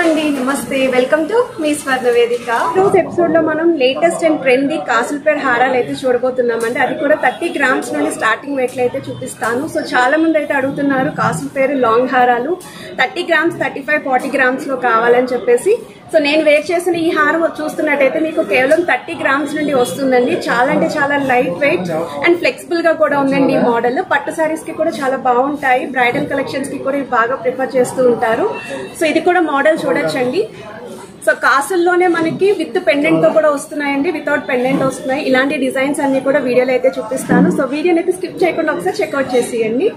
అండి నమస్తే welcome to me స్వర్ణ వేదిక. రోజు ఎపిసోడ్ లో మనం లేటెస్ట్ అండ్ ట్రెండీ కాసుల పేరు హారాలు అయితే చూడబోతున్నామండి. అది కూడా 30 గ్రామ్స్ నుండి స్టార్టింగ్ వెయిట్ లో అయితే చూపిస్తాను. సో చాలా మంది అయితే అడుగుతున్నారు కాసుల పేరు లాంగ్ హారాలు 30 గ్రామ్స్ 35-40 గ్రామ్స్ లో కావాలని చెప్పేసి. సో నేను వేర్ చేసిన ఈ హారం చూస్తున్నట్టయితే మీకు కేవలం 30 గ్రామ్స్ నుండి వస్తుందండి. చాలా అంటే చాలా లైట్ వెయిట్ అండ్ ఫ్లెక్సిబుల్ గా కూడా ఉందండి ఈ మోడల్. పట్టు సారీస్ కి కూడా చాలా బాగుంటాయి. బ్రైడల్ కలెక్షన్స్ కి కూడా ఇవి బాగా ప్రిఫర్ చేస్తూ ఉంటారు. సో ఇది కూడా మోడల్ చూడొచ్చండి. సో కాసుల్లోనే మనకి విత్ పెండెంట్ తో కూడా వస్తున్నాయండి, వితౌట్ పెండెంట్ వస్తున్నాయి. ఇలాంటి డిజైన్స్ అన్ని కూడా వీడియోలో అయితే చూపిస్తాను. సో వీడియోని అయితే స్కిప్ చేయకుండా ఒకసారి చెక్అవుట్ చేసేయండి.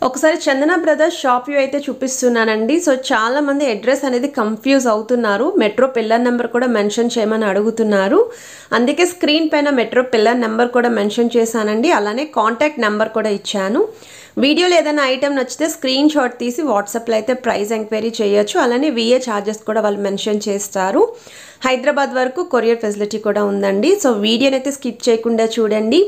ఒకసారి చందన బ్రదర్స్ షాప్ వ్యూ అయితే చూపిస్తున్నానండి. సో చాలా మంది అడ్రస్ అనేది కన్ఫ్యూజ్ అవుతున్నారు. మెట్రో పిల్లర్ నెంబర్ కూడా మెన్షన్ చేయమని అడుగుతున్నారు. అందుకే స్క్రీన్ పైన మెట్రో పిల్లర్ నెంబర్ కూడా మెన్షన్ చేశానండి. అలానే కాంటాక్ట్ నెంబర్ కూడా ఇచ్చాను. వీడియోలో ఏదైనా ఐటమ్ నచ్చితే స్క్రీన్ షాట్ తీసి వాట్సాప్లో అయితే ప్రైస్ ఎంక్వైరీ చేయొచ్చు. అలానే విఏ ఛార్జెస్ కూడా వాళ్ళు మెన్షన్ చేస్తారు. హైదరాబాద్ వరకు కొరియర్ ఫెసిలిటీ కూడా ఉందండి. సో వీడియోని అయితే స్కిప్ చేయకుండా చూడండి.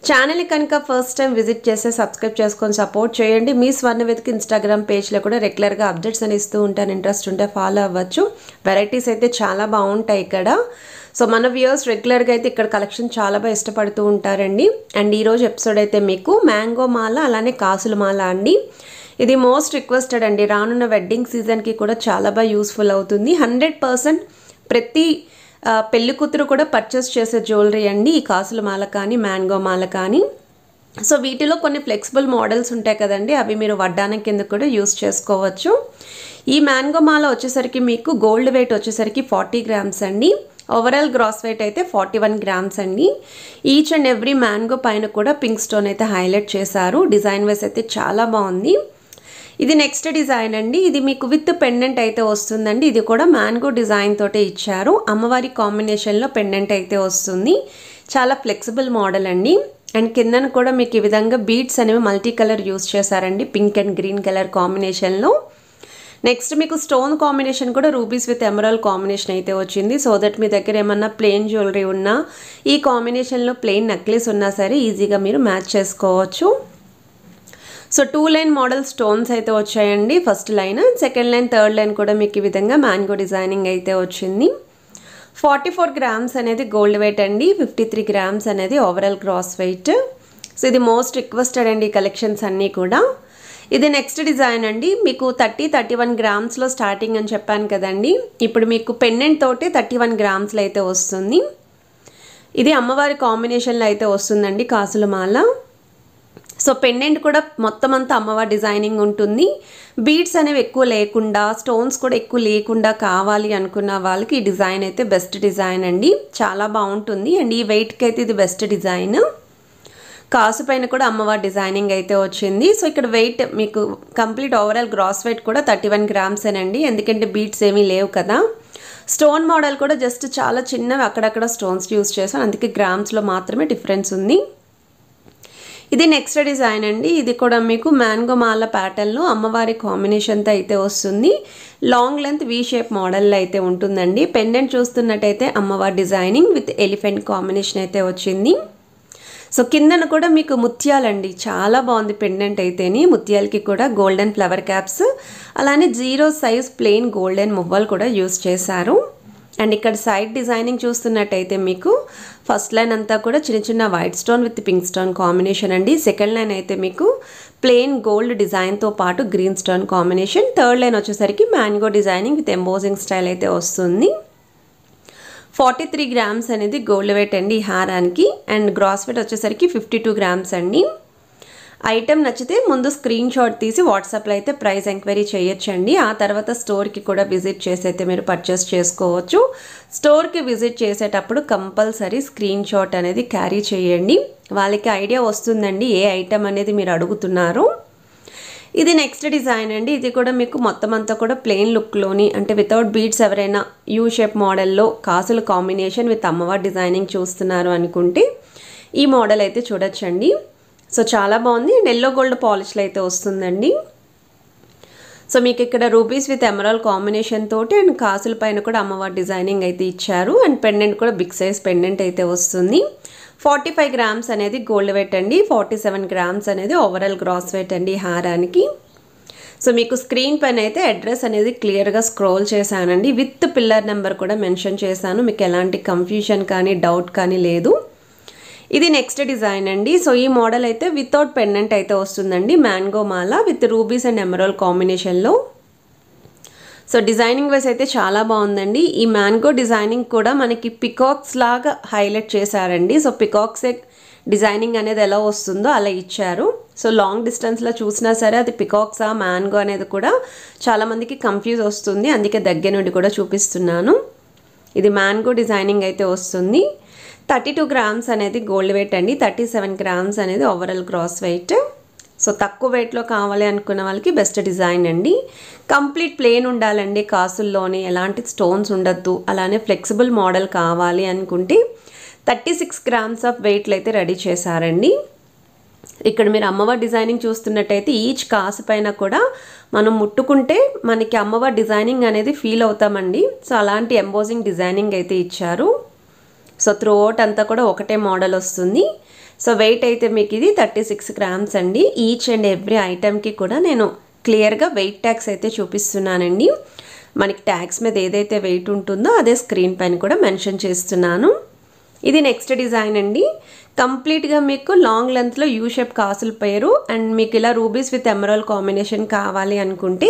ఛానల్ని కనుక ఫస్ట్ టైం విజిట్ చేస్తే సబ్స్క్రైబ్ చేసుకొని సపోర్ట్ చేయండి. మీ స్వర్ణవేదిక ఇన్స్టాగ్రామ్ పేజ్లో కూడా రెగ్యులర్గా అప్డేట్స్ అని ఇస్తూ ఉంటాను. ఇంట్రెస్ట్ ఉంటే ఫాలో అవ్వచ్చు. వెరైటీస్ అయితే చాలా బాగుంటాయి ఇక్కడ. సో మన వ్యూయర్స్ రెగ్యులర్గా అయితే ఇక్కడ కలెక్షన్ చాలా బాగా ఇష్టపడుతూ ఉంటారండి. అండ్ ఈరోజు ఎపిసోడ్ అయితే మీకు మ్యాంగో మాల అలానే కాసుల మాల అండి. ఇది మోస్ట్ రిక్వెస్టెడ్ అండి. రానున్న వెడ్డింగ్ సీజన్కి కూడా చాలా బాగా యూస్ఫుల్ అవుతుంది. 100% ప్రతి పెళ్లి కూతురు కూడా పర్చేస్ చేసే జ్యువెలరీ అండి ఈ కాసుల మాల కానీ మ్యాంగో మాల కానీ. సో వీటిలో కొన్ని ఫ్లెక్సిబుల్ మోడల్స్ ఉంటాయి కదండి, అవి మీరు వడ్డానం కింద కూడా యూస్ చేసుకోవచ్చు. ఈ మ్యాంగో మాల వచ్చేసరికి మీకు గోల్డ్ వెయిట్ వచ్చేసరికి 40 గ్రామ్స్ అండి. ఓవరాల్ గ్రాస్ వెయిట్ అయితే 41 గ్రామ్స్ అండి. ఈచ్ అండ్ ఎవ్రీ మ్యాంగో పైన కూడా పింక్ స్టోన్ అయితే హైలైట్ చేశారు. డిజైన్ వైస్ అయితే చాలా బాగుంది. ఇది నెక్స్ట్ డిజైన్ అండి. ఇది మీకు విత్ పెండెంట్ అయితే వస్తుందండి. ఇది కూడా మ్యాంగో డిజైన్ తోటే ఇచ్చారు. అమ్మవారి కాంబినేషన్లో పెండెంట్ అయితే వస్తుంది. చాలా ఫ్లెక్సిబుల్ మోడల్ అండి. అండ్ కిందన కూడా మీకు ఈ విధంగా బీడ్స్ అనేవి మల్టీ కలర్ యూస్ చేశారండి, పింక్ అండ్ గ్రీన్ కలర్ కాంబినేషన్లో. నెక్స్ట్ మీకు స్టోన్ కాంబినేషన్ కూడా రూబీస్ విత్ ఎమరాల్డ్ కాంబినేషన్ అయితే వచ్చింది. సో దట్ మీ దగ్గర ఏమన్నా ప్లెయిన్ జ్యువెలరీ ఉన్నా ఈ కాంబినేషన్లో ప్లెయిన్ నెక్లెస్ ఉన్నా సరే ఈజీగా మీరు మ్యాచ్ చేసుకోవచ్చు. సో 2 లైన్ మోడల్ స్టోన్స్ అయితే వచ్చాయండి. First line, second line, third line కూడా మీకు ఈ విధంగా మ్యాంగో డిజైనింగ్ అయితే వచ్చింది. 44 గ్రామ్స్ అనేది గోల్డ్ వెయిట్ అండి. 53 గ్రామ్స్ అనేది ఓవరాల్ గ్రాస్ వెయిట్. సో ఇది మోస్ట్ రిక్వెస్టెడ్ అండి ఈ కలెక్షన్స్ అన్నీ కూడా. ఇది నెక్స్ట్ డిజైన్ అండి. మీకు 30-31 గ్రామ్స్లో స్టార్టింగ్ అని చెప్పాను కదండి. ఇప్పుడు మీకు పెండెంట్ తోటి 31 గ్రామ్స్లో అయితే వస్తుంది. ఇది అమ్మవారి కాంబినేషన్లో అయితే వస్తుందండి కాసుల మాల. సో పెండెంట్ కూడా మొత్తం అంతా అమ్మవారి డిజైనింగ్ ఉంటుంది. బీడ్స్ అనేవి ఎక్కువ లేకుండా, స్టోన్స్ కూడా ఎక్కువ లేకుండా కావాలి అనుకున్న వాళ్ళకి ఈ డిజైన్ అయితే బెస్ట్ డిజైన్ అండి. చాలా బాగుంటుంది. అండ్ ఈ వెయిట్కి అయితే ఇది బెస్ట్ డిజైన్. కాసు పైన కూడా అమ్మవారి డిజైనింగ్ అయితే వచ్చింది. సో ఇక్కడ వెయిట్ మీకు కంప్లీట్ ఓవరాల్ గ్రాస్ వెయిట్ కూడా 31 గ్రామ్స్ అండి. ఎందుకంటే బీడ్స్ ఏమీ లేవు కదా. స్టోన్ మోడల్ కూడా జస్ట్ చాలా చిన్నవి అక్కడక్కడ స్టోన్స్ యూస్ చేశాను, అందుకే గ్రామ్స్లో మాత్రమే డిఫరెన్స్ ఉంది. ఇది నెక్స్ట్ డిజైన్ అండి. ఇది కూడా మీకు మ్యాంగో మాల ప్యాటర్న్లో అమ్మవారి కాంబినేషన్తో అయితే వస్తుంది. లాంగ్ లెంత్ వీ షేప్ మోడల్లో అయితే ఉంటుందండి. పెండెంట్ చూస్తున్నట్టయితే అమ్మవారి డిజైనింగ్ విత్ ఎలిఫెంట్ కాంబినేషన్ అయితే వచ్చింది. సో కిందన కూడా మీకు ముత్యాలండి, చాలా బాగుంది పెండెంట్ అయితేని. ముత్యాలకి కూడా గోల్డెన్ ఫ్లవర్ క్యాప్స్, అలానే 0 సైజ్ ప్లెయిన్ గోల్డెన్ మువ్వలు కూడా యూస్ చేశారు. అండ్ ఇక్కడ సైడ్ డిజైనింగ్ చూస్తున్నట్టయితే మీకు ఫస్ట్ లైన్ అంతా కూడా చిన్న చిన్న white stone with pink stone combination అండి. సెకండ్ లైన్ అయితే మీకు ప్లెయిన్ గోల్డ్ డిజైన్తో పాటు green stone combination. Third line వచ్చేసరికి mango designing with embossing style అయితే వస్తుంది. 43 గ్రామ్స్ అనేది గోల్డ్ వెయిట్ అండి ఈ హారానికి. అండ్ గ్రాస్ వెయిట్ వచ్చేసరికి 52 గ్రామ్స్ అండి. ఐటెం నచ్చితే ముందు స్క్రీన్ షాట్ తీసి వాట్సాప్లో అయితే ప్రైస్ ఎంక్వైరీ చేయొచ్చండి. ఆ తర్వాత స్టోర్కి కూడా విజిట్ చేసి అయితే మీరు పర్చేస్ చేసుకోవచ్చు. స్టోర్కి విజిట్ చేసేటప్పుడు కంపల్సరీ స్క్రీన్ షాట్ అనేది క్యారీ చేయండి. వాళ్ళకి ఐడియా వస్తుందండి ఏ ఐటెం అనేది మీరు అడుగుతున్నారు. ఇది నెక్స్ట్ డిజైన్ అండి. ఇది కూడా మీకు మొత్తం అంతా కూడా ప్లెయిన్ లుక్లోని, అంటే వితౌట్ బీడ్స్ ఎవరైనా యూ షేప్ మోడల్లో కాసుల కాంబినేషన్ విత్ అమ్మవారి డిజైనింగ్ చూస్తున్నారు అనుకుంటే ఈ మోడల్ అయితే చూడొచ్చండి. సో చాలా బాగుంది. అండ్ ఎల్లో గోల్డ్ పాలిష్లో అయితే వస్తుందండి. సో మీకు ఇక్కడ రూబీస్ విత్ ఎమరాల్డ్ కాంబినేషన్ తోటి అండ్ కాసుల పైన కూడా అమ్మవారి డిజైనింగ్ అయితే ఇచ్చారు. అండ్ పెండెంట్ కూడా బిగ్ సైజ్ పెండెంట్ అయితే వస్తుంది. 45 గ్రామ్స్ అనేది గోల్డ్ వెయిట్ అండి. 47 గ్రామ్స్ అనేది ఓవరాల్ గ్రాస్ వెయిట్ అండి హారానికి. సో మీకు స్క్రీన్ పైన అయితే అడ్రస్ అనేది క్లియర్గా స్క్రోల్ చేశానండి. విత్ పిల్లర్ నెంబర్ కూడా మెన్షన్ చేశాను. మీకు ఎలాంటి కన్ఫ్యూజన్ కానీ డౌట్ కానీ లేదు. ఇది నెక్స్ట్ డిజైన్ అండి. సో ఈ మోడల్ అయితే వితౌట్ పెండెంట్ అయితే వస్తుందండి. Mango Mala with rubies and emerald కాంబినేషన్లో. సో డిజైనింగ్ వైస్ అయితే చాలా బాగుందండి. ఈ మ్యాంగో డిజైనింగ్ కూడా మనకి పికాక్స్ లాగా హైలైట్ చేశారండి. సో పికాక్స్ డిజైనింగ్ అనేది ఎలా వస్తుందో అలా ఇచ్చారు. సో లాంగ్ డిస్టెన్స్లో చూసినా సరే అది పికాక్సా మ్యాంగో అనేది కూడా చాలామందికి కన్ఫ్యూజ్ వస్తుంది. అందుకే దగ్గర నుండి కూడా చూపిస్తున్నాను. ఇది మ్యాంగో డిజైనింగ్ అయితే వస్తుంది. 32 గ్రామ్స్ అనేది గోల్డ్ వెయిట్ అండి. 37 గ్రామ్స్ అనేది ఓవరాల్ గ్రాస్ వెయిట్. సో తక్కువ వెయిట్లో కావాలి అనుకున్న వాళ్ళకి బెస్ట్ డిజైన్ అండి. కంప్లీట్ ప్లేన్ ఉండాలండి, కాసుల్లోని ఎలాంటి స్టోన్స్ ఉండద్దు. అలానే ఫ్లెక్సిబుల్ మోడల్ కావాలి అనుకుంటే 36 గ్రామ్స్ ఆఫ్ వెయిట్లు అయితే రెడీ చేశారండి. ఇక్కడ మీరు అమ్మవారి డిజైనింగ్ చూస్తున్నట్టయితే ఈచ్ కాసు పైన కూడా మనం ముట్టుకుంటే మనకి అమ్మవారి డిజైనింగ్ అనేది ఫీల్ అవుతామండి. సో అలాంటి ఎంబోజింగ్ డిజైనింగ్ అయితే ఇచ్చారు. సో త్రూ అవుట్ అంతా కూడా ఒకటే మోడల్ వస్తుంది. సో వెయిట్ అయితే మీకు ఇది 36 గ్రామ్స్ అండి. ఈచ్ అండ్ ఎవ్రీ ఐటెంకి కూడా నేను క్లియర్గా వెయిట్ ట్యాగ్స్ అయితే చూపిస్తున్నానండి. మనకి ట్యాగ్స్ మీద ఏదైతే వెయిట్ ఉంటుందో అదే స్క్రీన్ పైన కూడా మెన్షన్ చేస్తున్నాను. ఇది నెక్స్ట్ డిజైన్ అండి. కంప్లీట్గా మీకు లాంగ్ లెంత్లో యూ షేప్ కాసుల పేరు అండ్ మీకు ఇలా రూబీస్ విత్ ఎమరాల్డ్ కాంబినేషన్ కావాలి అనుకుంటే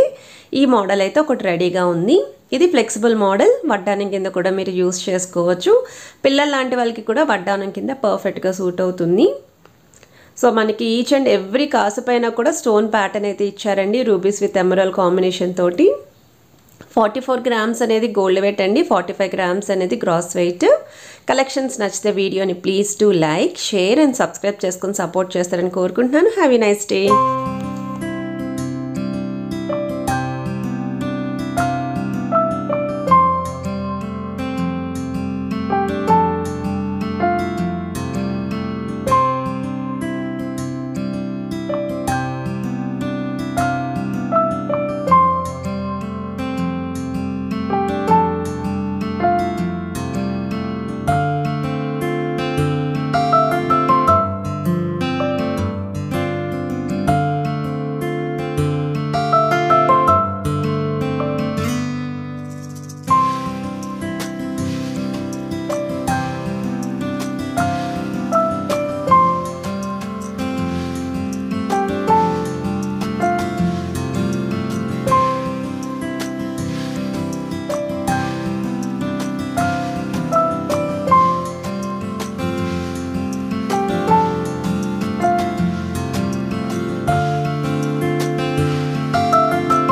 ఈ మోడల్ అయితే ఒకటి రెడీగా ఉంది. ఇది ఫ్లెక్సిబుల్ మోడల్, వడ్డానం కింద కూడా మీరు యూస్ చేసుకోవచ్చు. పిల్లల లాంటి వాళ్ళకి కూడా వడ్డానం కింద పర్ఫెక్ట్గా సూట్ అవుతుంది. సో మనకి ఈచ్ అండ్ ఎవ్రీ కాసు పైన కూడా స్టోన్ ప్యాటర్న్ అయితే ఇచ్చారండి రూబీస్ విత్ ఎమరాల్డ్ కాంబినేషన్ తోటి. 44 గ్రామ్స్ అనేది గోల్డ్ వెయిట్ అండి. 45 గ్రామ్స్ అనేది గ్రాస్ వెయిట్. కలెక్షన్స్ నచ్చితే వీడియోని please do like, share and subscribe చేసుకొని సపోర్ట్ చేస్తారని కోరుకుంటున్నాను. Have a nice day.